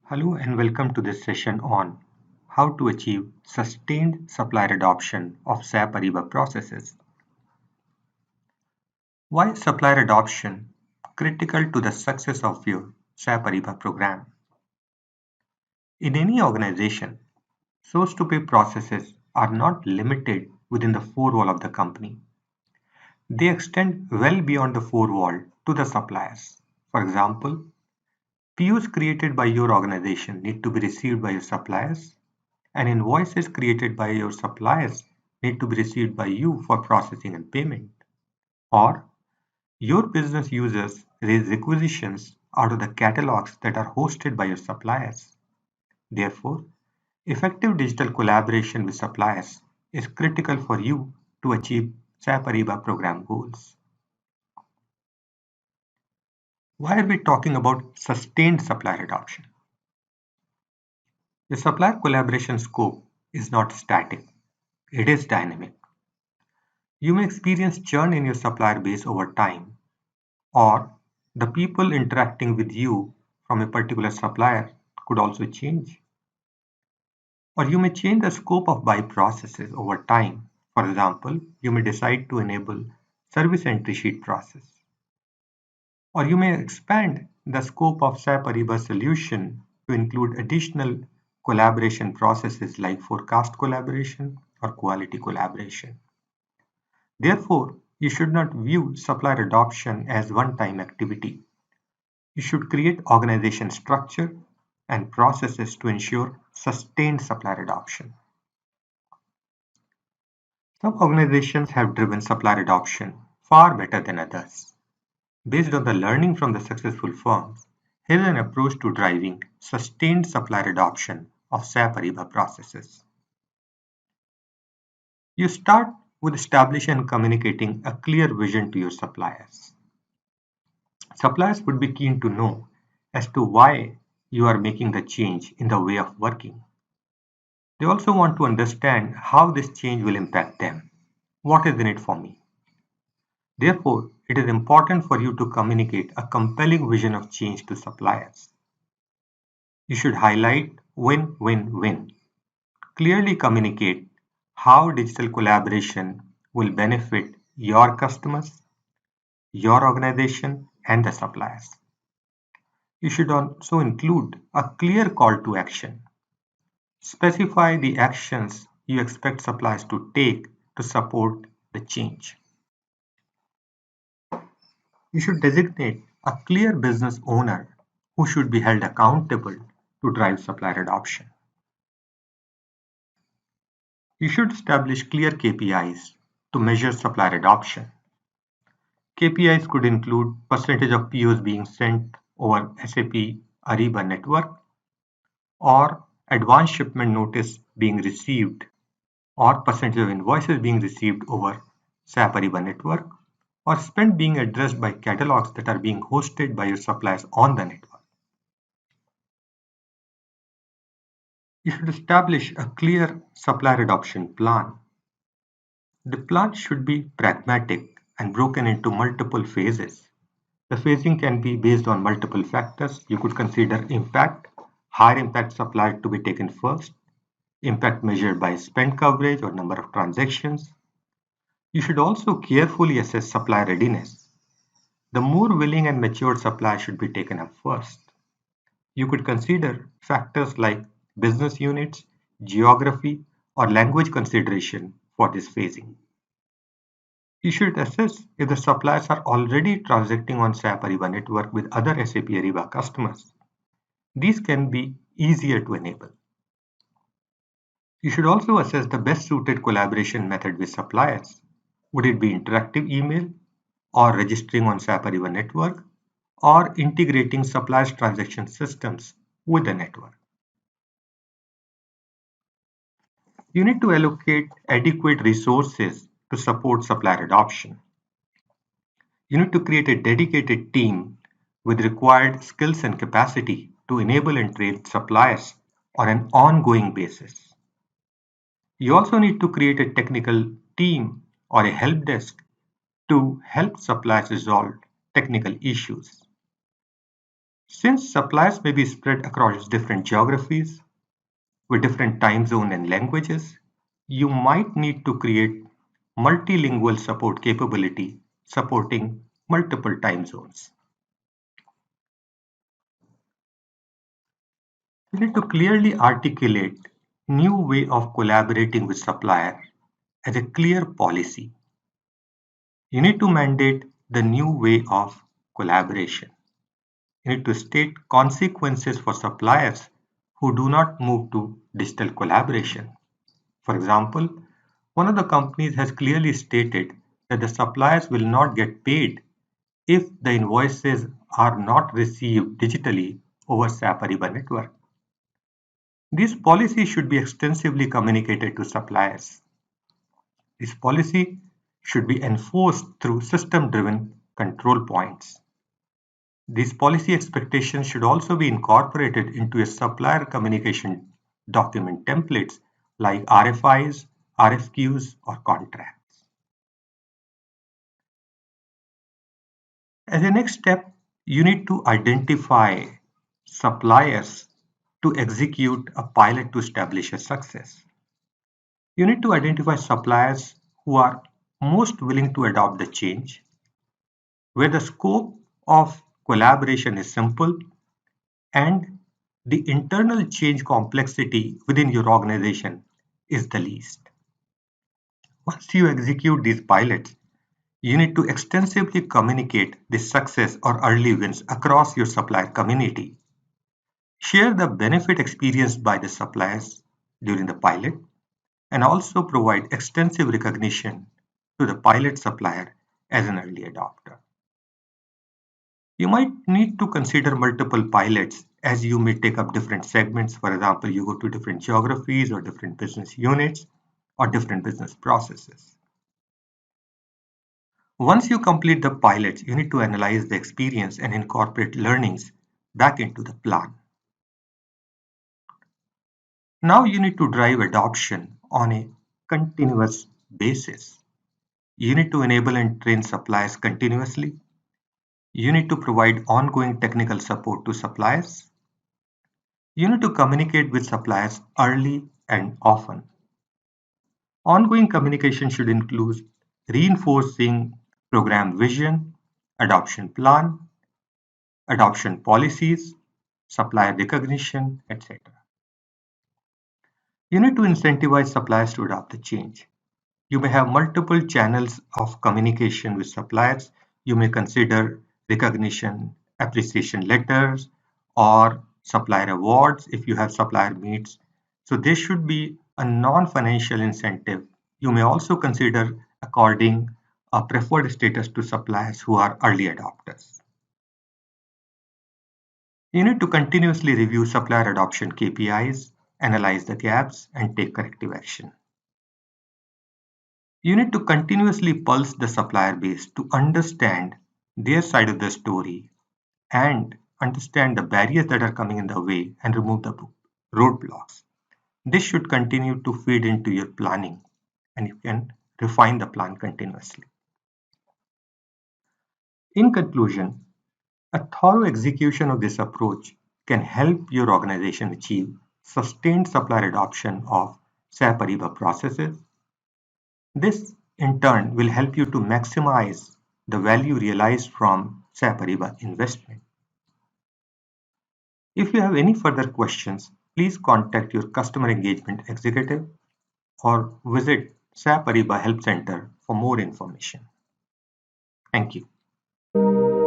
Hello and welcome to this session on how to achieve sustained supplier adoption of SAP Ariba processes. Why is supplier adoption critical to the success of your SAP Ariba program? In any organization, source to pay processes are not limited within the four wall of the company. They extend well beyond the four wall to the suppliers. For example, POs created by your organization need to be received by your suppliers, and invoices created by your suppliers need to be received by you for processing and payment. Or your business users raise requisitions out of the catalogs that are hosted by your suppliers. Therefore, effective digital collaboration with suppliers is critical for you to achieve SAP Ariba program goals. Why are we talking about sustained supplier adoption? The supplier collaboration scope is not static, it is dynamic. You may experience churn in your supplier base over time, or the people interacting with you from a particular supplier could also change. Or you may change the scope of buy processes over time. For example, you may decide to enable service entry sheet process. Or you may expand the scope of SAP Ariba solution to include additional collaboration processes like forecast collaboration or quality collaboration. Therefore, you should not view supplier adoption as one-time activity. You should create organization structure and processes to ensure sustained supplier adoption. Some organizations have driven supplier adoption far better than others. Based on the learning from the successful firms, here is an approach to driving sustained supplier adoption of SAP Ariba processes. You start with establishing and communicating a clear vision to your suppliers. Suppliers would be keen to know as to why you are making the change in the way of working. They also want to understand how this change will impact them. What is in it for me? Therefore, it is important for you to communicate a compelling vision of change to suppliers. You should highlight win-win-win. Clearly communicate how digital collaboration will benefit your customers, your organization, and the suppliers. You should also include a clear call to action. Specify the actions you expect suppliers to take to support the change. You should designate a clear business owner who should be held accountable to drive supplier adoption. You should establish clear KPIs to measure supplier adoption. KPIs could include percentage of POs being sent over SAP Ariba network, or advance shipment notice being received, or percentage of invoices being received over SAP Ariba network, or spend being addressed by catalogs that are being hosted by your suppliers on the network. You should establish a clear supplier adoption plan. The plan should be pragmatic and broken into multiple phases. The phasing can be based on multiple factors. You could consider impact, higher impact supplier to be taken first, impact measured by spend coverage or number of transactions. You should also carefully assess supplier readiness. The more willing and matured supply should be taken up first. You could consider factors like business units, geography, or language consideration for this phasing. You should assess if the suppliers are already transacting on SAP Ariba network with other SAP Ariba customers. These can be easier to enable. You should also assess the best suited collaboration method with suppliers. Would it be interactive email, or registering on SAP Ariba network, or integrating suppliers' transaction systems with the network? You need to allocate adequate resources to support supplier adoption. You need to create a dedicated team with required skills and capacity to enable and train suppliers on an ongoing basis. You also need to create a technical team or a help desk to help suppliers resolve technical issues. Since suppliers may be spread across different geographies with different time zone and languages, you might need to create multilingual support capability supporting multiple time zones. You need to clearly articulate new way of collaborating with supplier as a clear policy. You need to mandate the new way of collaboration. You need to state consequences for suppliers who do not move to digital collaboration. For example, one of the companies has clearly stated that the suppliers will not get paid if the invoices are not received digitally over SAP Ariba network. This policy should be extensively communicated to suppliers. This policy should be enforced through system-driven control points. These policy expectations should also be incorporated into a supplier communication document templates like RFIs, RFQs, or contracts. As a next step, you need to identify suppliers to execute a pilot to establish a success. You need to identify suppliers who are most willing to adopt the change, where the scope of collaboration is simple and the internal change complexity within your organization is the least. Once you execute these pilots, you need to extensively communicate the success or early wins across your supplier community. Share the benefit experienced by the suppliers during the pilot and also provide extensive recognition to the pilot supplier as an early adopter. You might need to consider multiple pilots as you may take up different segments. For example, you go to different geographies or different business units or different business processes. Once you complete the pilots, you need to analyze the experience and incorporate learnings back into the plan. Now you need to drive adoption on a continuous basis. You need to enable and train suppliers continuously. You need to provide ongoing technical support to suppliers. You need to communicate with suppliers early and often. Ongoing communication should include reinforcing program vision, adoption plan, adoption policies, supplier recognition, etc. You need to incentivize suppliers to adopt the change. You may have multiple channels of communication with suppliers. You may consider recognition, appreciation letters, or supplier awards if you have supplier meets. So this should be a non-financial incentive. You may also consider according a preferred status to suppliers who are early adopters. You need to continuously review supplier adoption KPIs, analyze the gaps, and take corrective action. You need to continuously pulse the supplier base to understand their side of the story and understand the barriers that are coming in the way and remove the roadblocks. This should continue to feed into your planning and you can refine the plan continuously. In conclusion, a thorough execution of this approach can help your organization achieve sustained supplier adoption of SAP Ariba processes. This, in turn, will help you to maximize the value realized from SAP Ariba investment. If you have any further questions, please contact your customer engagement executive or visit SAP Ariba Help Center for more information. Thank you.